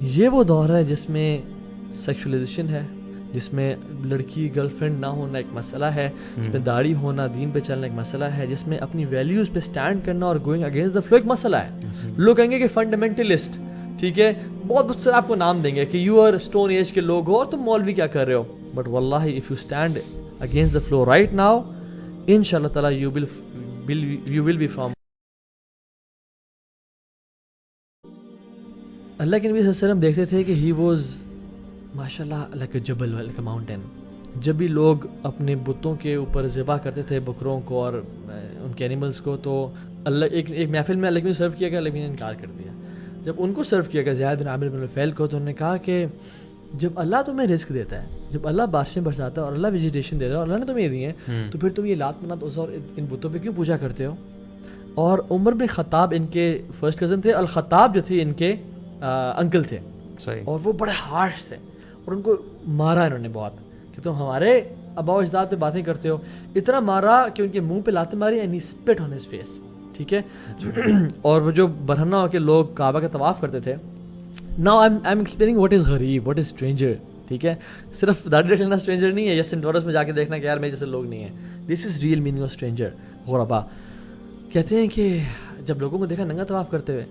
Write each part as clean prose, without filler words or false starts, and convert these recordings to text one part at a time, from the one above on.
یہ وہ دور ہے جس میں سیکشولائزیشن ہے, جس میں لڑکی گرل فرینڈ نہ ہونا ایک مسئلہ ہے, جس میں داڑھی ہونا, دین پہ چلنا ایک مسئلہ ہے, جس میں اپنی ویلیوز پہ سٹینڈ کرنا اور گوئنگ اگینسٹ دا فلو ایک مسئلہ ہے. لوگ کہیں گے کہ فنڈامنٹلسٹ, ٹھیک ہے, بہت سارے آپ کو نام دیں گے کہ یو آر اسٹون ایج کے لوگ ہو اور تم مولوی کیا کر رہے ہو, بٹ واللہ if you stand against the flow right now, ان شاء اللہ تعالیٰ یو ول بی فرام. اللہ کے نبی صلی اللہ علیہ وسلم دیکھتے تھے کہ ہی واز ماشاء اللہ لائک اے جبل, لائک اے ماؤنٹین. جب بھی لوگ اپنے بتوں کے اوپر ذبح کرتے تھے بکروں کو اور ان کے اینیملس کو, تو اللہ ایک محفل میں اللہ نے سرو کیا گیا, اللہ نے انکار کر دیا. جب ان کو سرو کیا گیا زید بن عامر بن نفیل کو, تو انہوں نے کہا کہ جب اللہ تمہیں رزق دیتا ہے, جب اللہ بارشیں برساتا ہے اور اللہ ویجیٹیشن دیتا ہے اور اللہ نے تمہیں دی ہیں, تو پھر تم یہ لات منات عزا اور ان بتوں پہ کیوں پوجا کرتے ہو؟ اور عمر بن خطاب ان کے فرسٹ کزن تھے, الخطاب جو تھے ان کے انکل تھے, اور وہ بڑے ہارش تھے اور ان کو مارا انہوں نے بہت کہ تم ہمارے آباء و اجداد پہ باتیں کرتے ہو. اتنا مارا کہ ان کے منہ پہ لاتیں ماری and he spit on his face, ٹھیک ہے. اور وہ جو برہنہ ہو کے لوگ کعبہ کا طواف کرتے تھے, now I am explaining what is غریب, واٹ از اسٹرینجر, ٹھیک ہے. صرف داڑھی رکھ لینا اسٹرینجر نہیں ہے, یا سینٹ لارنس میں جا کے دیکھنا کہ یار میرے جیسے لوگ نہیں ہیں. This is real meaning of stranger. غربا کہتے ہیں کہ جب لوگوں کو دیکھا ننگا طواف کرتے ہوئے,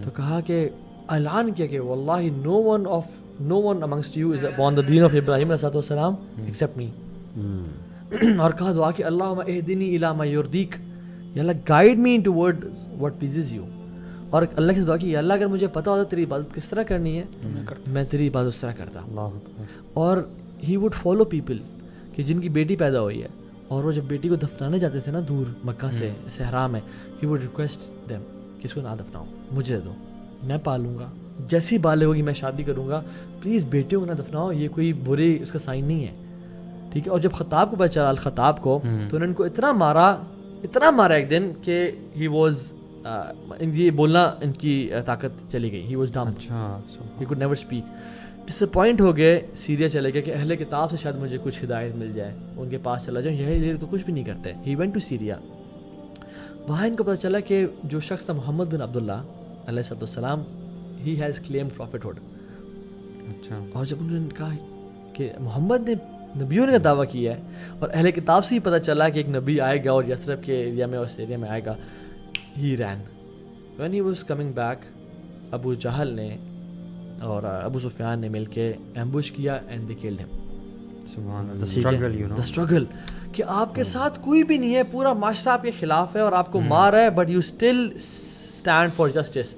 تو کہا کہ اعلان کیا کہ واللہ no one amongst you is upon the deen of Ibrahim علیہ السلام except me. اور کہا دعا کہ اللہم اہدنی الی ما یرضیک, یا اللہ guide me toward what pleases you. اور اللہ سے دعا کی یا اللہ اگر مجھے پتا ہوتا تیری عبادت کس طرح کرنی ہے, میں تیری عبادت اس طرح کرتا. اور he would follow people کہ جن کی بیٹی پیدا ہوئی ہے, اور وہ جب بیٹی کو دفنانے جاتے تھے نا دور مکہ سے صحرا میں, he would request them کہ اس کو نہ دفناؤ, مجھے دو, میں پالوں گا, جیسی بالغ ہوگی میں شادی کروں گا, پلیز بیٹے کو نہ دفناؤ, یہ کوئی بری اس کا سائن نہیں ہے, ٹھیک ہے. اور جب خطاب کو پتہ چلا, الخطاب کو, تو انہوں نے ان کو اتنا مارا ایک دن کہ ہی واز یہ بولنا ان کی طاقت چلی گئی, he was dumb, he could never speak. Disappoint ہو گئے, سیریا چلے گئے کہ اہل کتاب سے شاید مجھے کچھ ہدایت مل جائے, ان کے پاس چلا جاؤں. یہ تو کچھ بھی نہیں کرتے. He went to Syria. وہاں ان کو پتہ چلا کہ جو شخص تھا محمد بن عبداللہ علیہ السلام, he has claimed prophethood. اچھا. اور جب انہوں نے کہا کہ محمد نے نبیوں نے دعویٰ کیا ہے, اور اہل کتاب سے ہی پتہ چلا کہ ایک نبی آئے گا اور یثرب کے ایریا میں اور سیریا میں آئے گا, he ran. when he was coming back, ابو جہل نے اور ابو سفیان نے مل کے ایمبوش کیا and they killed him. the struggle کہ آپ کے ساتھ کوئی بھی نہیں ہے, پورا معاشرہ آپ کے خلاف ہے اور آپ کو مار رہا ہے, but you still stand for justice.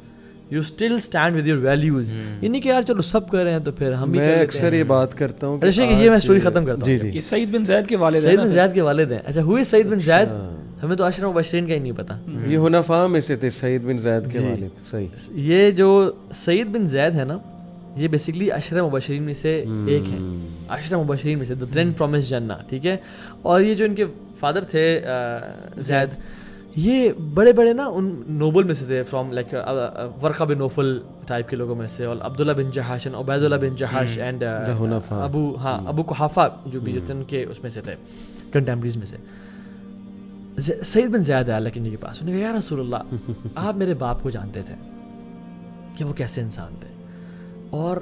You still stand with your values. یہ نہیں کہ یار چلو سب کر رہے ہیں تو پھر ہم بھی. میں اکثر یہ بات کرتا ہوں کہ یہ میں سٹوری ختم کرتا ہوں. یہ سعید بن زید کے والد ہیں. سعید بن زید کے والد ہیں. اچھا, ہوئے سعید بن زید, ہمیں تو عشرہ مبشرین کا ہی نہیں پتا. یہ حنفاء میں سے تھے سعید بن زید کے والد. صحیح. یہ جو سعید بن زید ہے نا, یہ بیسکلی عشرہ مبشرین میں سے ایک ہیں, عشرہ مبشرین میں سے, the 10 promised جنہ, ٹھیک ہے. اور یہ جو ان کے فادر تھے زید, یہ بڑے بڑے نا ان نوبل میں سے تھے, from like Waraqah bin Nawfal type کے لوگوں میں سے, اور عبداللہ بن جہاش, عبید اللہ بن جہاش, اینڈ ابو قحافہ جو بھی جو تھے ان کے اس میں سے تھے, کنٹمپریز میں سے. سعید بن زیاد اللہ کے نبی کے پاس, انہوں نے کہا یا رسول اللہ, آپ میرے باپ کو جانتے تھے کہ وہ کیسے انسان تھے, اور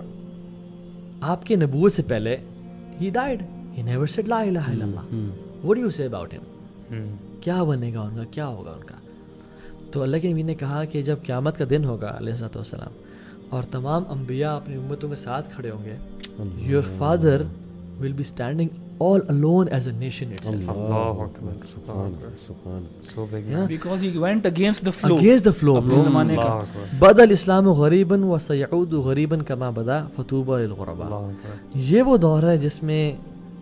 آپ کے نبوت سے پہلے he died, he never said لا الہ الا اللہ, what do you say about him, کیا بنے گا ان کا, کیا ہوگا ان کا. تو اللہ کے نبی نے کہا کہ جب قیامت کا دن ہوگا علیہ الصلوۃ والسلام, اور تمام انبیاء اپنی امتوں کے ساتھ کھڑے ہوں گے, your father will be standing all alone as a nation itself. اللہ اکبر, سبحان اللہ, because he went against the flow, against the flow اپنے زمانے کا. بدا الاسلام غریبا وسيعود غریبا كما بدا فطوبى للغرباء. یہ وہ دور ہے جس میں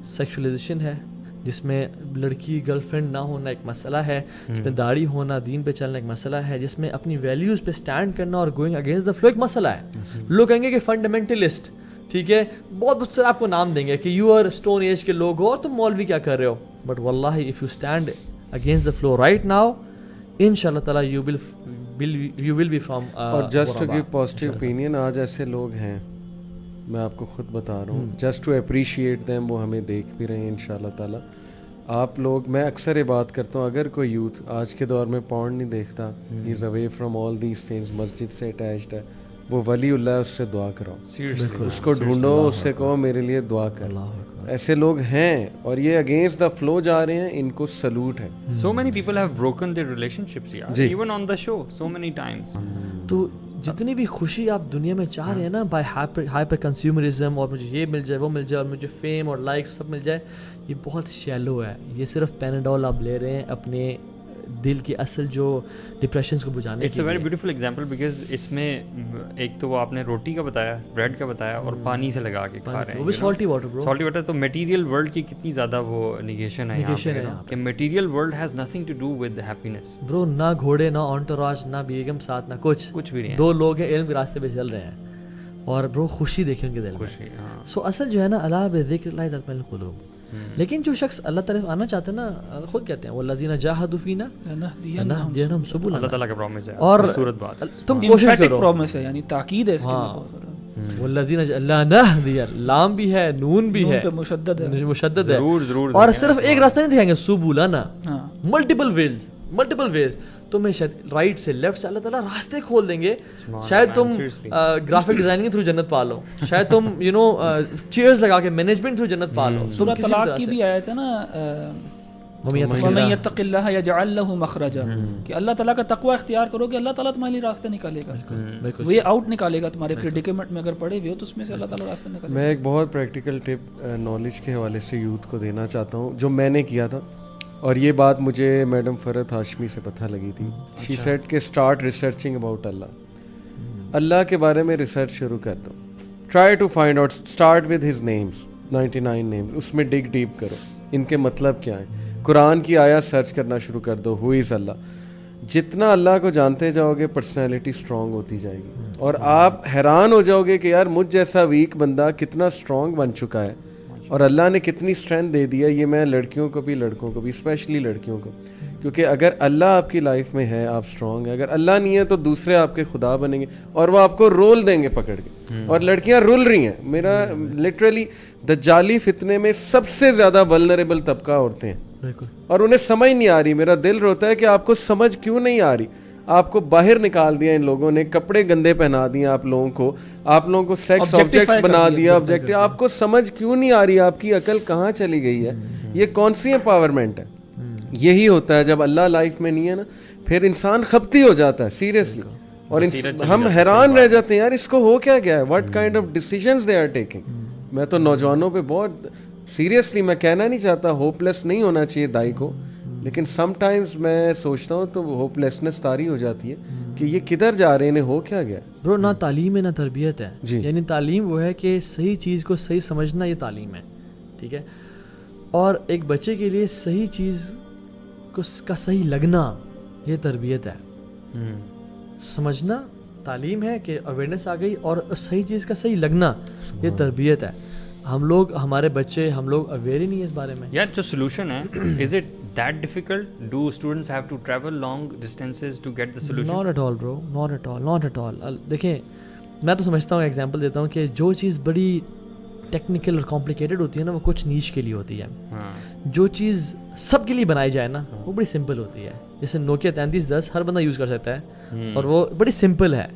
سیکشولائزیشن ہے, جس میں لڑکی گرل فرینڈ نہ ہونا ایک مسئلہ ہے, جس میں داڑھی ہونا, دین پہ چلنا ایک مسئلہ ہے, جس میں اپنی ویلیوز پہ سٹینڈ کرنا اور گوئنگ اگینسٹ دا فلو ایک مسئلہ ہے. لوگ کہیں گے کہ فنڈامنٹلسٹ, ٹھیک ہے, بہت سارے آپ کو نام دیں گے کہ یو آر اسٹون ایج کے لوگ ہو اور تم مولوی کیا کر رہے ہو, بٹ واللہ if you stand against the flow right now, ان شاء اللہ تعالیٰ یو ول بی فرام. اور just to give positive opinion, آج ایسے لوگ ہیں, میں آپ کو خود بتا رہا ہوں, جسٹ ٹو اپریشیٹ دیم, وہ ہمیں دیکھ بھی رہے ہیں ان شاء اللہ تعالیٰ. آپ لوگ, میں اکثر یہ بات کرتا ہوں, اگر کوئی یوتھ آج کے دور میں پورن نہیں دیکھتا, he is away from all these things, مسجد سے اٹیچڈ ہے, وہ ولی اللہ ہے, اس سے دعا کراؤ, Seriously. اس کو ڈھونڈو, اس سے کہو میرے لیے دعا کر. ایسے لوگ ہیں اور یہ اگینسٹ دا فلو جا رہے ہیں, ان کو سلوٹ ہے. So many people have broken their relationships, yeah. Even on the show, so many times. تو جتنی بھی خوشی آپ دنیا میں چاہ رہے ہیں نا بائی ہائپر کنزیومرزم, اور مجھے یہ مل جائے وہ مل جائے اور مجھے فیم اور لائکس سب مل جائے, یہ بہت شیلو ہے. یہ صرف پیناڈول آپ لے رہے ہیں اپنے دل کی اصل جو ڈپریشنز کو بجانے کے لیے. It's a very beautiful example because اس میں ایک تو وہ آپ نے روٹی کا بتایا, بریڈ کا بتایا, اور پانی سے لگا کے کھا رہے ہیں, وہ بھی salty water bro. Salty water. تو میٹیریل ورلڈ کی کتنی زیادہ وہ نیگیشن ہے یہاں پہ کہ material world has nothing to do with happiness. Bro نہ گھوڑے, نہ انٹوراج, نہ بیگم ساتھ, نہ کچھ بھی نہیں. دو لوگ ہیں علم کے راستے پہ چل رہے ہیں اور برو خوشی دیکھیں ان کے دل میں. سو اصل جو ہے نا اللہ بذکر اللہ تطمئن القلوب. لیکن جو شخص اللہ تعالیٰ آنا چاہتے ہیں نا, خود کہتے ہیں والذین جاہدوا فینا لنہدینہم سبلنا, اللہ تعالیٰ کا پرومس ہے. اور خوبصورت بات, تم کوشش کرو. پرومس ہے یعنی تاکید ہے اس کے اندر. والذین لنہدی, لام بھی ہے, نون بھی ہے, مشدد ہے, مشدد ہے. ضرور. اور صرف ایک راستہ نہیں دکھائیں گے, سبلنا, ملٹیپل ویز. تمہیں شاید رائٹ سے لیفٹ سے اللہ تعالیٰ راستے کھول دیں گے. شاید تم گرافک ڈیزائننگ کے تھرو جنت پا لو, شاید تم چیئرز لگا کے مینجمنٹ تھرو جنت پا لو. سورہ طلاق کی بھی آیت ہے نا, وَمَن يَتَّقِ اللَّهَ يَجْعَلْ لَهُ مَخْرَجًا, کہ اللہ تعالیٰ کا تقوی اختیار کرو کہ اللہ تعالیٰ تمہارے لیے راستے نکالے گا, وے آؤٹ نکالے گا. تمہارے پریڈیکیمنٹ میں اگر پڑے ہوئے ہو تو اس میں سے اللہ تعالیٰ راستے نکالے گا. میں ایک بہت پریکٹیکل ٹپ نالج کے حوالے سے یوتھ کو دینا چاہتا ہوں جو میں نے کیا تھا, اور یہ بات مجھے میڈم فرحت ہاشمی سے پتہ لگی تھی. شی سیڈ کہ اسٹارٹ ریسرچنگ اباؤٹ اللہ, اللہ کے بارے میں ریسرچ شروع کر دو. Try to find out, start with his names, 99 names, اس میں ڈگ ڈیپ کرو ان کے مطلب کیا ہیں. قرآن کی آیات سرچ کرنا شروع کر دو, ہو از اللہ. جتنا اللہ کو جانتے جاؤ گے پرسنالٹی اسٹرانگ ہوتی جائے گی, اور آپ حیران ہو جاؤ گے کہ یار مجھ جیسا ویک بندہ کتنا اسٹرانگ بن چکا ہے, اور اللہ نے کتنی اسٹرینتھ دے دیا. یہ میں لڑکیوں کو بھی, لڑکوں کو بھی, اسپیشلی لڑکیوں کو, کیونکہ اگر اللہ آپ کی لائف میں ہے آپ اسٹرانگ ہیں, اگر اللہ نہیں ہے تو دوسرے آپ کے خدا بنیں گے اور وہ آپ کو رول دیں گے پکڑ کے. اور لڑکیاں رول رہی ہیں. میرا لٹرلی دجالی فتنے میں سب سے زیادہ ولنریبل طبقہ عورتیں ہیں, اور انہیں سمجھ نہیں آ رہی. میرا دل روتا ہے کہ آپ کو سمجھ کیوں نہیں آ رہی. آپ کو باہر نکال دیا ان لوگوں نے, کپڑے گندے پہنا دیے آپ لوگوں کو سیکس آبجیکٹس بنا دیا, آبجیکٹ. آپ کو سمجھ کیوں نہیں آ رہی, آپ کی عقل کہاں چلی گئی ہے, یہ کون سی امپاورمنٹ ہے. یہی ہوتا ہے جب اللہ لائف میں نہیں ہے نا, پھر انسان خپتی ہو جاتا ہے سیریسلی, اور ہم حیران رہ جاتے ہیں یار اس کو ہو کیا گیا ہے, what kind of decisions they are taking. میں تو نوجوانوں پہ بہت سیریسلی, میں کہنا نہیں چاہتا ہوپ لیس نہیں ہونا چاہیے دائی کو, لیکن سم ٹائمز میں سوچتا ہوں تو ہوپ لیسنس طاری ہو جاتی ہے کہ یہ کدھر جا رہے ہیں, ہو کیا گیا. برو نہ تعلیم ہے نہ تربیت ہے. یعنی تعلیم وہ ہے کہ صحیح چیز کو صحیح سمجھنا, یہ تعلیم ہے, ٹھیک ہے. اور ایک بچے کے لیے صحیح چیز کا صحیح لگنا, یہ تربیت ہے. سمجھنا تعلیم ہے کہ اویئرنیس آ گئی, اور صحیح چیز کا صحیح لگنا یہ تربیت ہے. ہم لوگ, ہمارے بچے, ہم لوگ اویئر ہی نہیں ہے اس بارے میں. یار جو سولوشن ہے, is it that difficult? Do students have to travel long distances to get the solution? Not at all bro, not at all. دیکھیں میں تو سمجھتا ہوں, ایگزامپل دیتا ہوں کہ جو چیز بڑی ٹیکنیکل اور کمپلیکیٹڈ ہوتی ہے نا, وہ کچھ نیش کے لیے ہوتی ہے. جو چیز سب کے لیے بنائی جائے نا, وہ بڑی سمپل ہوتی ہے. جیسے نوکیا 3310 ہر بندہ یوز کر سکتا ہے, اور وہ بڑی سمپل ہے.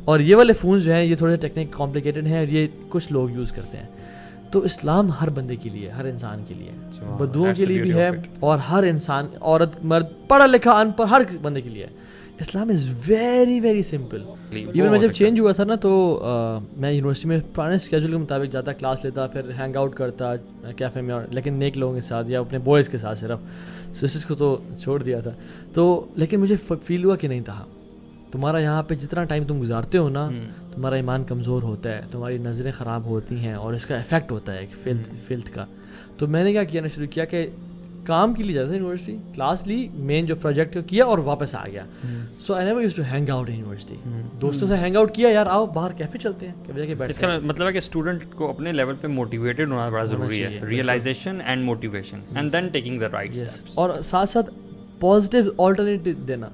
اور یہ والے فونز جو ہیں یہ تھوڑے ٹیکنیک کمپلیکیٹڈ ہیں, اور یہ کچھ لوگ یوز کرتے ہیں. تو اسلام ہر بندے کے لیے, ہر انسان کے لیے, بدوؤں کے لیے بھی ہے, اور ہر انسان, عورت مرد, پڑھا لکھا ان پڑھ, ہر بندے کے لیے. اسلام is very very simple. Even میں جب چینج ہوا تھا نا, تو میں یونیورسٹی میں پرانے اسکیجول کے مطابق جاتا, کلاس لیتا, پھر ہینگ آؤٹ کرتا کیفے میں, اور لیکن نیک لوگوں کے ساتھ یا اپنے بوائز کے ساتھ, صرف سسٹرس کو تو چھوڑ دیا تھا. تو لیکن مجھے فیل ہوا کہ نہیں تھا, تمہارا یہاں پہ جتنا ٹائم تم گزارتے ہو نا, تمہارا ایمان کمزور ہوتا ہے, تمہاری نظریں خراب ہوتی ہیں, اور اس کا افیکٹ ہوتا ہے فلتھ کا. تو میں نے کیا کیا نا, شروع کیا کہ کام کے لیے جاتا تھا یونیورسٹی, کلاس لی, مین جو پروجیکٹ کیا, اور واپس آ گیا. So I never used to hang out in university. دوستوں سے ہینگ آؤٹ کیا, یار آؤ باہر کیفے چلتے ہیں, کیفے جا کے بیٹھ. اس کا مطلب ہے کہ اسٹوڈنٹ کو اپنے لیول پہ موٹیویٹڈ ہونا بڑا ضروری ہے, realisation and motivation, and then taking the right steps, اور ساتھ ساتھ پازیٹیو آلٹرنیٹیو دینا.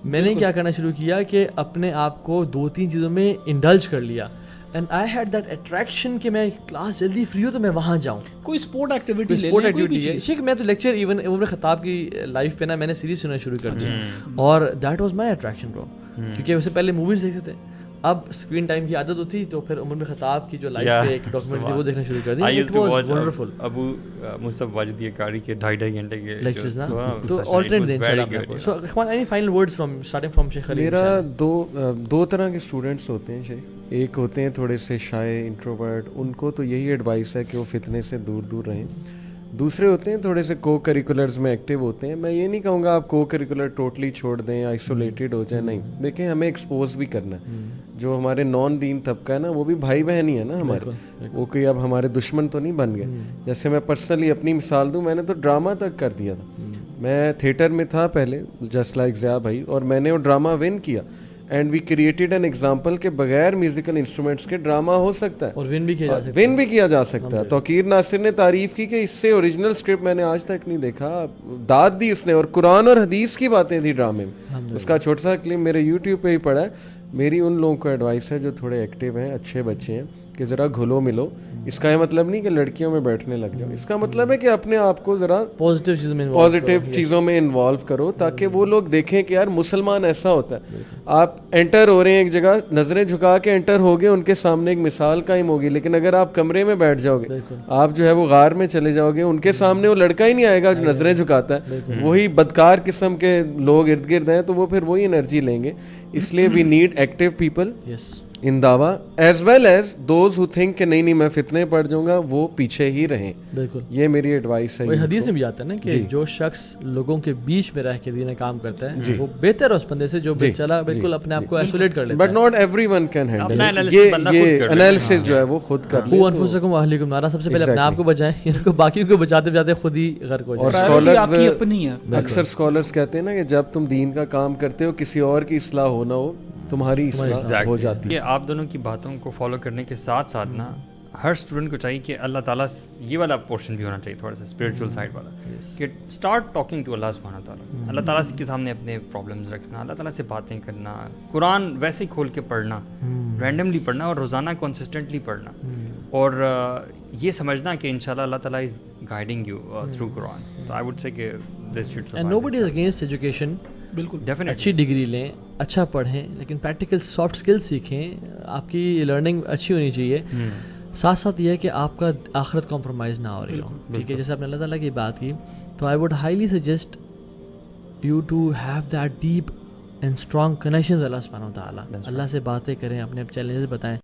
میں نے کیا کرنا شروع کیا کہ اپنے آپ کو 2-3 چیزوں میں انڈلج کر لیا, and I had that attraction کہ میں کلاس جلدی فری ہو تو میں وہاں جاؤں. کوئی اسپورٹ ایکٹیویٹی لے لیں, کوئی بھی چیز. شیخ میں تو لیکچر ایون عمر خطاب کی لائف پہ نا میں نے سیریز سننا شروع کر دی, اور دیٹ واز مائی اٹریکشن برو, کیونکہ اس سے پہلے موویز دیکھتے تھے, اب اسکرین ٹائم کی عادت ہوتی تو پھر عمر بن خطاب کی جو لائف پہ ایک ڈاکومنٹری تھی وہ دیکھنا شروع کر دی. It was wonderful. ابو مصطفیٰ واجدی اکاری کے 2.5 گھنٹے کے لیکچرز نا, تو آلٹرنیٹ دیں انشاءاللہ آپ کو. سو اخوان any final words from starting from شیخ علی. میرا دو طرح کے اسٹوڈنٹس ہوتے ہیں شیخ. ایک ہوتے ہیں تھوڑے سے شائع انٹروورٹ, ان کو تو یہی ایڈوائس ہے کہ وہ فتنے سے دور دور رہیں. دوسرے ہوتے ہیں تھوڑے سے کو کریکولرز میں ایکٹیو ہوتے ہیں. میں یہ نہیں کہوں گا آپ کو کریکولر ٹوٹلی چھوڑ دیں, آئسولیٹڈ ہو جائیں, نہیں. دیکھیں ہمیں ایکسپوز بھی کرنا ہے. جو ہمارے نان دین طبقہ ہے نا وہ بھی بھائی بہن ہی ہے نا ہمارے, وہ کوئی اب ہمارے دشمن تو نہیں بن گئے. جیسے میں پرسنلی اپنی مثال دوں, میں نے تو ڈرامہ تک کر دیا تھا. میں تھیٹر میں تھا پہلے جسٹ لائک ضیاء بھائی, اور میں نے وہ ڈرامہ ون کیا and we created an example کہ بغیر میوزیکل انسٹرومنٹس کے ڈرامہ ہو سکتا ہے اور ون بھی کیا جا سکتا ہے. توقیر ناصر نے تعریف کی کہ اس سے اوریجنل اسکرپٹ میں نے آج تک نہیں دیکھا, داد دی اس نے, اور قرآن اور حدیث کی باتیں تھی ڈرامے میں. اس کا چھوٹا سا کلپ میرے یوٹیوب پہ ہی پڑا ہے. میری ان لوگوں کو ایڈوائس ہے جو تھوڑے ایکٹیو ہیں, اچھے بچے ہیں, کہ ذرا گھلو ملو. اس کا یہ مطلب نہیں کہ لڑکیوں میں بیٹھنے لگ جاؤ, اس کا مطلب ہے کہ اپنے آپ کو ذرا پازیٹیو چیزوں میں انوالو کرو, تاکہ وہ لوگ دیکھیں کہ یار مسلمان ایسا ہوتا ہے. آپ انٹر ہو رہے ہیں ایک جگہ, نظریں جھکا کے انٹر ہو گئے, ان کے سامنے ایک مثال قائم ہوگی. لیکن اگر آپ کمرے میں بیٹھ جاؤ گے, آپ جو ہے وہ غار میں چلے جاؤ گے, ان کے سامنے وہ لڑکا ہی نہیں آئے گا جو نظریں جھکاتا ہے, وہی بدکار قسم کے لوگ ارد گرد ہیں, تو وہ پھر وہی انرجی لیں گے. اس لیے we need active people in دعویٰ as well as those who think کہ نہیں میں فتنے پڑ جاؤں گا, وہ پیچھے ہی رہیں. بالکل, یہ میری ایڈوائس ہے. حدیث میں بھی آتا ہے نا کہ جو شخص لوگوں کے بیچ میں رہ کے دین کام کرتا ہے وہ بہتر ہے اس بندے سے جو چلا بالکل اپنے آپ کو آئسولیٹ کر لیتا ہے. But not every one can handle یہ انالیسس جو ہے وہ خود کر لیں. انفسکم واہلیکم نارا, سب سے پہلے اپنے آپ کو بچائیں, ان کو باقی کو بچاتے بچاتے خود ہی غرق ہو جائیں. اور اکثر اسکالرس کہتے ہیں نا کہ جب تم دین کا کام کرتے ہو کسی اور کی اصلاح ہو نہ ہو, تمہاری اصلاح ہو جاتی ہے. آپ دونوں کی باتوں کو فالو کرنے کے ساتھ ساتھ نا ہر اسٹوڈنٹ کو چاہیے کہ اللہ تعالیٰ, یہ والا پورشن بھی ہونا چاہیے تھوڑا سا اسپریچول سائڈ والا, کہ اسٹارٹ ٹاکنگ ٹو اللہ سبحانہ تعالیٰ. اللہ تعالیٰ کے سامنے اپنے پرابلمز رکھنا, اللہ تعالیٰ سے باتیں کرنا, قرآن ویسے ہی کھول کے پڑھنا, رینڈملی پڑھنا اور روزانہ کنسسٹنٹلی پڑھنا, اور یہ سمجھنا کہ انشاءاللہ اللہ تعالیٰ از گائیڈنگ یو تھرو قرآن. تو آئی وڈ سے کہ this should and nobody is against education. بالکل, اچھی ڈگری لیں, اچھا پڑھیں, لیکن پریکٹیکل سافٹ اسکل سیکھیں. آپ کی لرننگ اچھی ہونی چاہیے. ساتھ ساتھ یہ ہے کہ آپ کا آخرت کمپرومائز نہ ہو رہی ہو. ٹھیک ہے, جیسے آپ نے اللہ تعالیٰ کی بات کی, تو I would highly suggest you to have that deep and strong connection اللہ سبحانہ و تعالیٰ. اللہ سے باتیں کریں, اپنے چیلنجز بتائیں.